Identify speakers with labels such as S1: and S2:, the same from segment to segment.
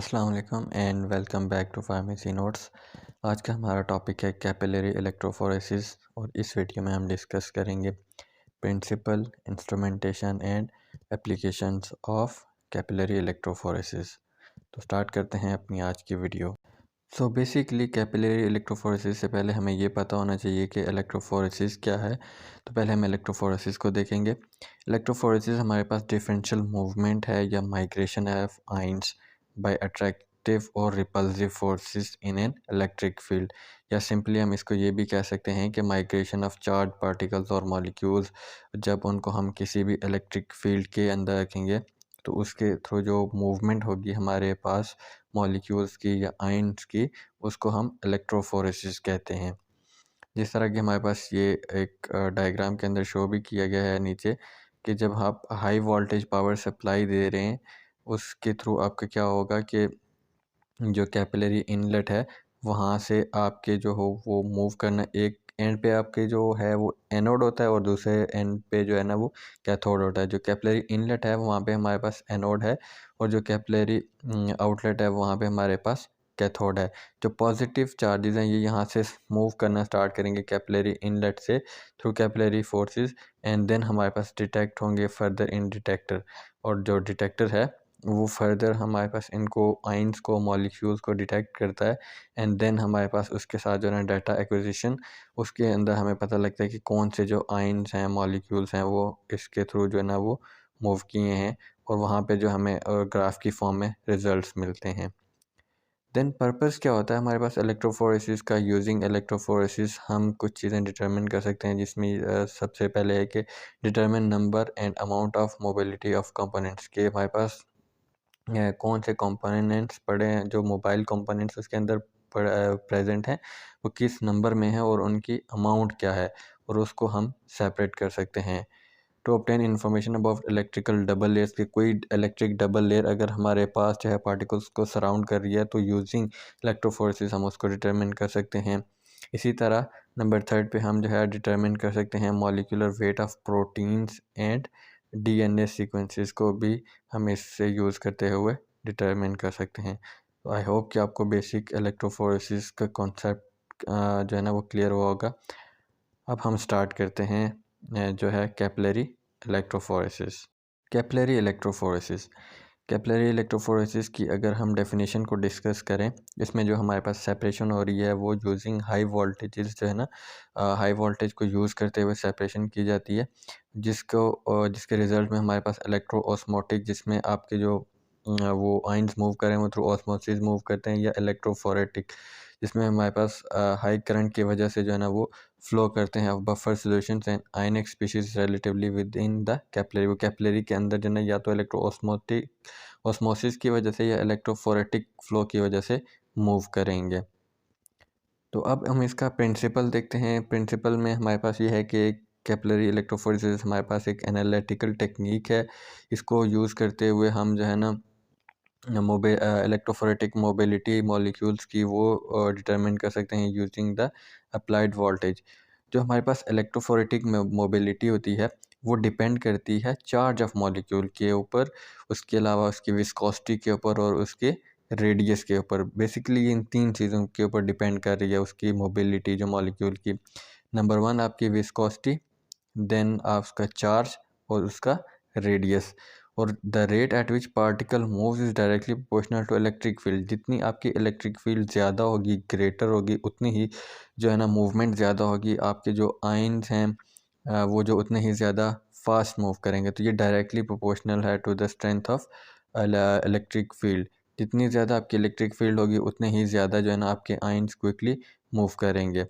S1: अस्सलाम वालेकुम and welcome back to pharmacy notes. आज का हमारा टॉपिक है कैपिलरी इलेक्ट्रोफोरेसिस और इस वीडियो में हम डिस्कस करेंगे principle, instrumentation and applications of capillary electrophoresis. तो स्टार्ट करते हैं अपनी आज की video. So basically capillary electrophoresis से पहले हमें ये पता होना चाहिए कि इलेक्ट्रोफोरेसिस क्या है। तो पहले हम इलेक्ट्रोफोरेसिस को देखेंगे। इलेक्ट्रोफोरेसिस हमारे पास डिफरेंशियल मूवमेंट है या माइग्रेशन है ऑफ आइंस बाय अट्रैक्टिव और repulsive forces in an electric field, या सिंपली हम इसको ये भी कह सकते हैं कि माइग्रेशन ऑफ चार्ज पार्टिकल्स और मॉलिक्यूल्स जब उनको हम किसी भी इलेक्ट्रिक फील्ड के अंदर रखेंगे तो उसके थ्रू जो मूवमेंट होगी हमारे पास मॉलिक्यूल्स की या आयन्स की, उसको हम इलेक्ट्रोफोरेसिस कहते हैं। जिस तरह कि हमारे पास ये एक डायग्राम के अंदर शो भी किया गया है नीचे, कि जब आप हाई वोल्टेज पावर सप्लाई दे रहे हैं उसके थ्रू आपका क्या होगा कि जो कैपिलरी इनलेट है वहाँ से आपके जो हो वो मूव करना, एक एंड पे आपके जो है वो एनोड होता है और दूसरे एंड पे जो है ना वो कैथोड होता है। जो कैपिलरी इनलेट है वहाँ पे हमारे पास एनोड है और जो कैपिलरी आउटलेट है वहाँ पे हमारे पास कैथोड है। जो पॉजिटिव चार्जेस हैं ये यहाँ से मूव करना स्टार्ट करेंगे कैपिलरी इनलेट से through capillary forces, and then हमारे पास डिटेक्ट होंगे फर्दर इन डिटेक्टर, और जो डिटेक्टर है वो फर्दर हमारे पास इनको आइंस को मॉलिक्यूल्स को डिटेक्ट करता है, एंड देन हमारे पास उसके साथ जो है डाटा एक्विजिशन, उसके अंदर हमें पता लगता है कि कौन से जो आइंस हैं मॉलिक्यूल्स हैं वो इसके थ्रू जो है ना वो मूव किए हैं, और वहाँ पे जो हमें ग्राफ की फॉर्म में रिजल्ट्स मिलते हैं। देन पर्पस क्या होता है हमारे पास इलेक्ट्रोफोरेसिस का। यूजिंग इलेक्ट्रोफोरेसिस हम कुछ चीज़ें डिटरमिन कर सकते हैं, जिसमें सबसे पहले है कि determine number and amount of mobility of components, के हमारे पास कौन से कंपोनेंट्स पड़े हैं, जो मोबाइल कंपोनेंट्स उसके अंदर प्रेजेंट हैं वो किस नंबर में है और उनकी अमाउंट क्या है, और उसको हम सेपरेट कर सकते हैं। To obtain information about electrical double layers, की कोई इलेक्ट्रिक डबल लेयर अगर हमारे पास जो है पार्टिकल्स को सराउंड कर रही है तो यूजिंग इलेक्ट्रोफोरेसिस हम उसको डिटरमिन कर सकते हैं। इसी तरह नंबर थर्ड पे हम जो है डिटरमिन कर सकते हैं molecular weight of proteins and DNA sequences को भी हम इससे यूज़ करते हुए डिटरमिन कर सकते हैं। तो आई होप कि आपको बेसिक इलेक्ट्रोफोरेसिस का कॉन्सेप्ट जो है ना वो क्लियर हुआ होगा। अब हम स्टार्ट करते हैं जो है capillary electrophoresis. Capillary electrophoresis, capillary electrophoresis की अगर हम डेफिनेशन को डिस्कस करें, इसमें जो हमारे पास सेपरेशन हो रही है वो यूजिंग हाई वोल्टेजेस जो है ना, हाई वोल्टेज को यूज़ करते हुए सेपरेशन की जाती है, जिसके रिजल्ट में हमारे पास इलेक्ट्रो ऑस्मोटिक, जिसमें आपके जो वो आइंस मूव करें वो थ्रू ऑस्मोसिस मूव करते हैं, या इलेक्ट्रोफोरेटिक जिसमें हमारे पास हाई करंट की वजह से जो है ना वो फ्लो करते हैं buffer solutions and ionic species relatively with in the capillary. वो कैपिलरी के अंदर जो है या तो इलेक्ट्रो ऑस्मोसिस की वजह से या इलेक्ट्रोफोरेटिक फ्लो की वजह से मूव करेंगे। तो अब हम इसका प्रिंसिपल देखते हैं। प्रिंसिपल में हमारे पास ये है कि कैपिलरी इलेक्ट्रोफोरेसिस हमारे पास एक एनालिटिकल टेक्निक है। इसको यूज़ करते हुए हम जो है ना इलेक्ट्रोफोरेटिक मोबिलिटी मॉलिक्यूल्स की वो डिटरमिन कर सकते हैं यूजिंग द अप्लाइड वोल्टेज। जो हमारे पास इलेक्ट्रोफोरेटिक मोबिलिटी होती है वो डिपेंड करती है चार्ज ऑफ मॉलिक्यूल के ऊपर, उसके अलावा उसकी विस्कोसिटी के ऊपर और उसके रेडियस के ऊपर। बेसिकली इन तीन चीज़ों के ऊपर डिपेंड कर रही है उसकी मोबिलिटी जो मॉलिक्यूल की। नंबर वन आपकी विस्कोसिटी, देन आप उसका चार्ज और उसका रेडियस, और the rate at which particle moves is directly proportional to electric field. जितनी आपकी इलेक्ट्रिक फील्ड ज़्यादा होगी, ग्रेटर होगी, उतनी ही जो है ना मूवमेंट ज़्यादा होगी। आपके जो आयन्स हैं वो जो उतने ही ज़्यादा फास्ट मूव करेंगे। तो ये डायरेक्टली प्रोपोर्शनल है to the strength of electric field. जितनी ज़्यादा आपकी इलेक्ट्रिक फील्ड होगी उतने ही ज़्यादा जो है ना आपके आयन्स क्विकली मूव करेंगे।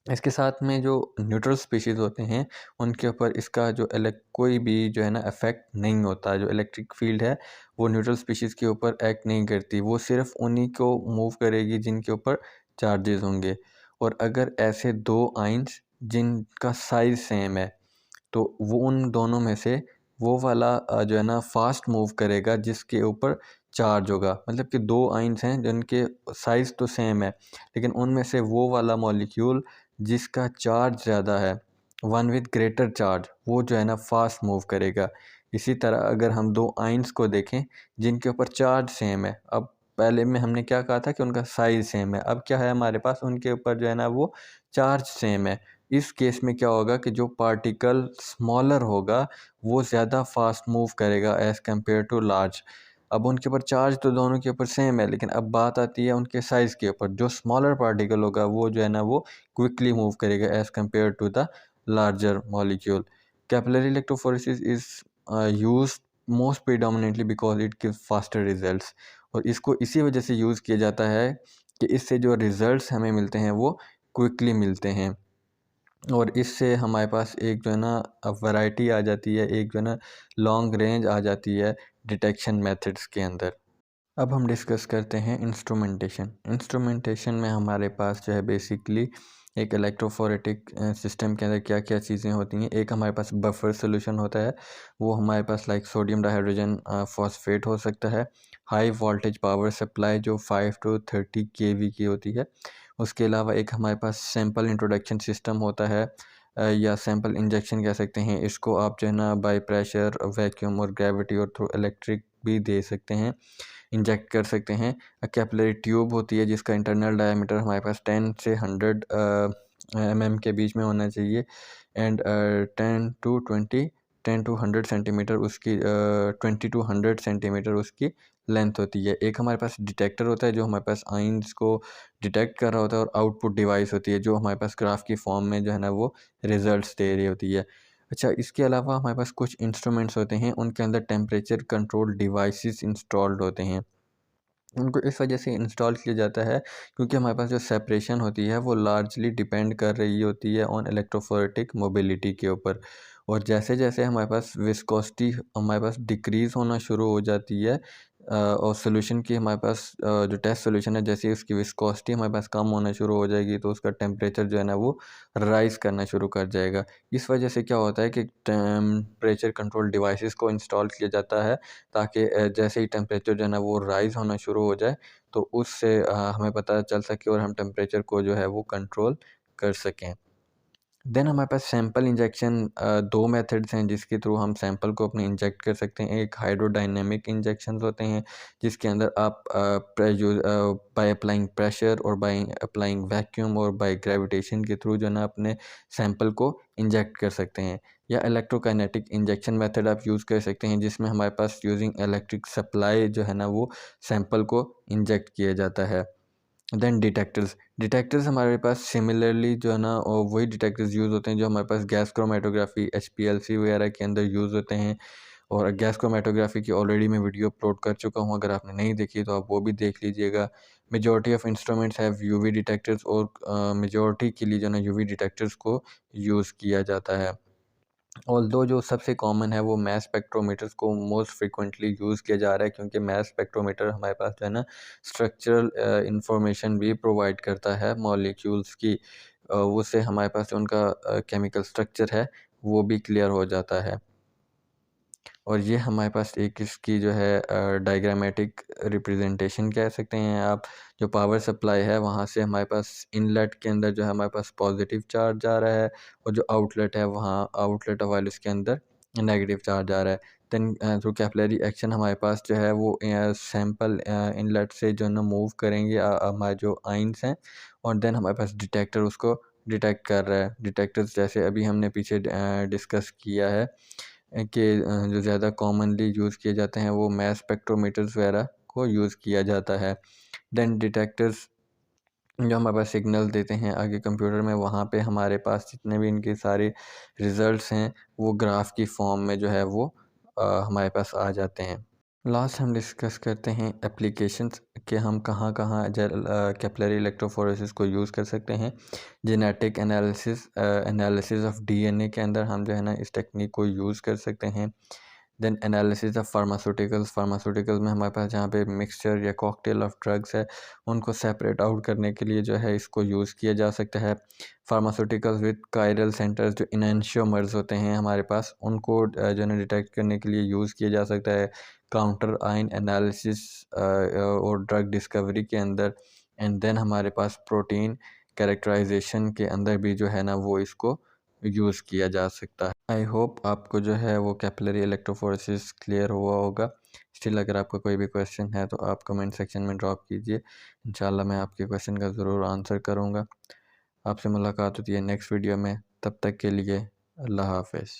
S1: इसके साथ में जो न्यूट्रल स्पीशीज़ होते हैं उनके ऊपर इसका जो कोई भी जो है ना इफ़ेक्ट नहीं होता। जो इलेक्ट्रिक फील्ड है वो न्यूट्रल स्पीशीज़ के ऊपर एक्ट नहीं करती, वो सिर्फ उन्हीं को मूव करेगी जिनके ऊपर चार्जेस होंगे। और अगर ऐसे दो आइंस जिनका साइज़ सेम है तो वो उन दोनों में से वो वाला जो है ना फास्ट मूव करेगा जिसके ऊपर चार्ज होगा। मतलब कि दो आइंस हैं जिनके साइज़ तो सेम है, लेकिन उनमें से वो वाला मॉलिक्यूल जिसका चार्ज ज़्यादा है, वन विद ग्रेटर चार्ज, वो जो है ना फास्ट मूव करेगा। इसी तरह अगर हम दो आइंस को देखें जिनके ऊपर चार्ज सेम है, अब पहले में हमने क्या कहा था कि उनका साइज़ सेम है, अब क्या है हमारे पास उनके ऊपर जो है ना वो चार्ज सेम है। इस केस में क्या होगा कि जो पार्टिकल स्मॉलर होगा वो ज़्यादा फास्ट मूव करेगा एज़ कम्पेयर टू लार्ज। अब उनके ऊपर चार्ज तो दोनों के ऊपर सेम है, लेकिन अब बात आती है उनके साइज़ के ऊपर। जो स्मॉलर पार्टिकल होगा वो जो है ना वो क्विकली मूव करेगा as compared to the larger molecule. Capillary electrophoresis is used most predominantly because it gives faster results. और इसको इसी वजह से यूज़ किया जाता है कि इससे जो रिज़ल्ट्स हमें मिलते हैं वो क्विकली मिलते हैं। और इससे हमारे पास एक जो है ना वैरायटी आ जाती है, एक जो है ना लॉन्ग रेंज आ जाती है डिटेक्शन मेथड्स के अंदर। अब हम डिस्कस करते हैं इंस्ट्रूमेंटेशन। इंस्ट्रूमेंटेशन में हमारे पास जो है बेसिकली एक इलेक्ट्रोफोरेटिक सिस्टम के अंदर क्या क्या चीज़ें होती हैं। एक हमारे पास बफर सोल्यूशन होता है, वो हमारे पास लाइक सोडियम डाइहाइड्रोजन फॉस्फेट हो सकता है। हाई वोल्टेज पावर सप्लाई जो 5 to 30 kV की होती है। उसके अलावा एक हमारे पास सैंपल इंट्रोडक्शन सिस्टम होता है, या सैंपल इंजेक्शन कह सकते हैं इसको आप, जो है ना बाई प्रेशर, वैक्यूम और ग्रेविटी और थ्रू इलेक्ट्रिक भी दे सकते हैं, इंजेक्ट कर सकते हैं। कैपिलरी ट्यूब होती है जिसका इंटरनल डायमीटर हमारे पास 10 से 100 mm के बीच में होना चाहिए, एंड 10 to 100 सेंटीमीटर उसकी 20 to 100 सेंटीमीटर उसकी लेंथ होती है। एक हमारे पास डिटेक्टर होता है जो हमारे पास आइंस को डिटेक्ट कर रहा होता है, और आउटपुट डिवाइस होती है जो हमारे पास ग्राफ की फॉर्म में जो है ना वो रिजल्ट्स दे रही होती है। अच्छा, इसके अलावा हमारे पास कुछ इंस्ट्रूमेंट्स होते हैं, उनके अंदर टेम्परेचर कंट्रोल डिवाइसेस इंस्टॉल्ड होते हैं। उनको इस वजह से इंस्टॉल किया जाता है क्योंकि हमारे पास जो सेपरेशन होती है वो लार्जली डिपेंड कर रही होती है ऑन इलेक्ट्रोफोरेटिक मोबिलिटी के ऊपर। और जैसे जैसे हमारे पास विस्कोसिटी हमारे पास डिक्रीज़ होना शुरू हो जाती है, और सोल्यूशन की हमारे पास जो टेस्ट सोल्यूशन है, जैसे उसकी विस्कोसिटी हमारे पास कम होना शुरू हो जाएगी तो उसका टेम्परेचर जो है ना वो राइज़ करना शुरू कर जाएगा। इस वजह से क्या होता है कि टेम्परेचर कंट्रोल डिवाइसेस को इंस्टॉल किया जाता है, ताकि जैसे ही टेम्परेचर जो है ना वो राइज़ होना शुरू हो जाए तो उससे हमें पता चल सके और हम टेम्परेचर को जो है वो कंट्रोल कर सकें। देन हमारे पास सैंपल इंजेक्शन, दो मेथड्स हैं जिसके थ्रू हम सैंपल को अपने इंजेक्ट कर सकते हैं। एक हाइड्रोडायनेमिक इंजेक्शंस होते हैं जिसके अंदर आप बाय अप्लाइंग प्रेशर और बाय अप्लाइंग वैक्यूम और बाय ग्रेविटेशन के थ्रू जो है ना अपने सैंपल को इंजेक्ट कर सकते हैं। या इलेक्ट्रोकाइनेटिक इंजेक्शन मेथड आप यूज़ कर सकते हैं जिसमें हमारे पास यूजिंग इलेक्ट्रिक सप्लाई जो है ना वो सैंपल को इंजेक्ट किया जाता है। देन डिटेक्टर्स हमारे पास सिमिलरली जो है ना वही डिटेक्टर्स यूज़ होते हैं जो हमारे पास गैस क्रोमेटोग्राफी HPLC वगैरह के अंदर यूज़ होते हैं। और गैस क्रोमेटोग्राफी की ऑलरेडी मैं वीडियो अपलोड कर चुका हूँ, अगर आपने नहीं देखी तो आप वो भी देख लीजिएगा। Majority of instruments have UV detectors, और मेजॉरिटी के लिए जो है ना यूवी डिटेक्टर्स को यूज़ किया जाता है। ऑल्दो जो सबसे कॉमन है वो मैस स्पेक्ट्रोमीटर्स को मोस्ट फ्रिक्वेंटली यूज़ किया जा रहा है, क्योंकि मैस स्पेक्ट्रोमीटर हमारे पास जो है ना स्ट्रक्चरल इंफॉर्मेशन भी प्रोवाइड करता है मॉलिक्यूल्स की। उससे हमारे पास जो उनका केमिकल स्ट्रक्चर है वो भी क्लियर हो जाता है। और ये हमारे पास एक इसकी जो है डायग्रामेटिक रिप्रेजेंटेशन कह सकते हैं आप। जो पावर सप्लाई है वहाँ से हमारे पास इनलेट के अंदर जो है हमारे पास पॉजिटिव चार्ज आ रहा है, और जो आउटलेट है वहाँ आउटलेट वाले उसके अंदर नेगेटिव चार्ज आ रहा है। देन थ्रू कैपिलरी एक्शन हमारे पास जो है वो सैंपल इनलेट से जो है ना मूव करेंगे हमारे जो आइंस हैं, और देन हमारे पास डिटेक्टर उसको डिटेक्ट कर रहा है। डिटेक्टर्स जैसे अभी हमने पीछे डिस्कस किया है कि जो ज़्यादा कॉमनली यूज़ किए जाते हैं वो मैस स्पेक्ट्रोमीटर्स वगैरह को यूज़ किया जाता है। देन डिटेक्टर्स जो हमारे पास सिग्नल देते हैं आगे कंप्यूटर में, वहाँ पे हमारे पास जितने भी इनके सारे रिज़ल्ट्स हैं वो ग्राफ की फॉर्म में जो है वो हमारे पास आ जाते हैं। लास्ट हम डिस्कस करते हैं एप्लीकेशंस कि हम कहाँ कहाँ कैपिलरी इलेक्ट्रोफोरेसिस को यूज़ कर सकते हैं। जेनेटिक एनालिसिस ऑफ DNA के अंदर हम जो है ना इस टेक्निक को यूज़ कर सकते हैं। देन एनालिसिस ऑफ फार्मास्यूटिकल्स में हमारे पास जहाँ पे मिक्सचर या कॉकटेल ऑफ ड्रग्स है उनको सेपरेट आउट करने के लिए जो है इसको यूज़ किया जा सकता है। फार्मास्यूटिकल्स विद कायरल सेंटर्स जो इनैंशियोमर्स होते हैं हमारे पास, उनको जो है ना डिटेक्ट करने के लिए यूज़ किया जा सकता है काउंटर आयन एनालिसिस और ड्रग डिस्कवरी के अंदर। एंड देन हमारे पास प्रोटीन कैरेक्टराइजेशन के अंदर भी जो है ना वो इसको यूज़ किया जा सकता है। आई होप आपको जो है वो कैपिलरी इलेक्ट्रोफोरेसिस क्लियर हुआ होगा। स्टिल अगर आपका कोई भी क्वेश्चन है तो आप कमेंट सेक्शन में ड्रॉप कीजिए, इंशाल्लाह मैं आपके क्वेश्चन का ज़रूर आंसर करूँगा। आपसे मुलाकात होती है नेक्स्ट वीडियो में, तब तक के लिए अल्लाह हाफ़िज़।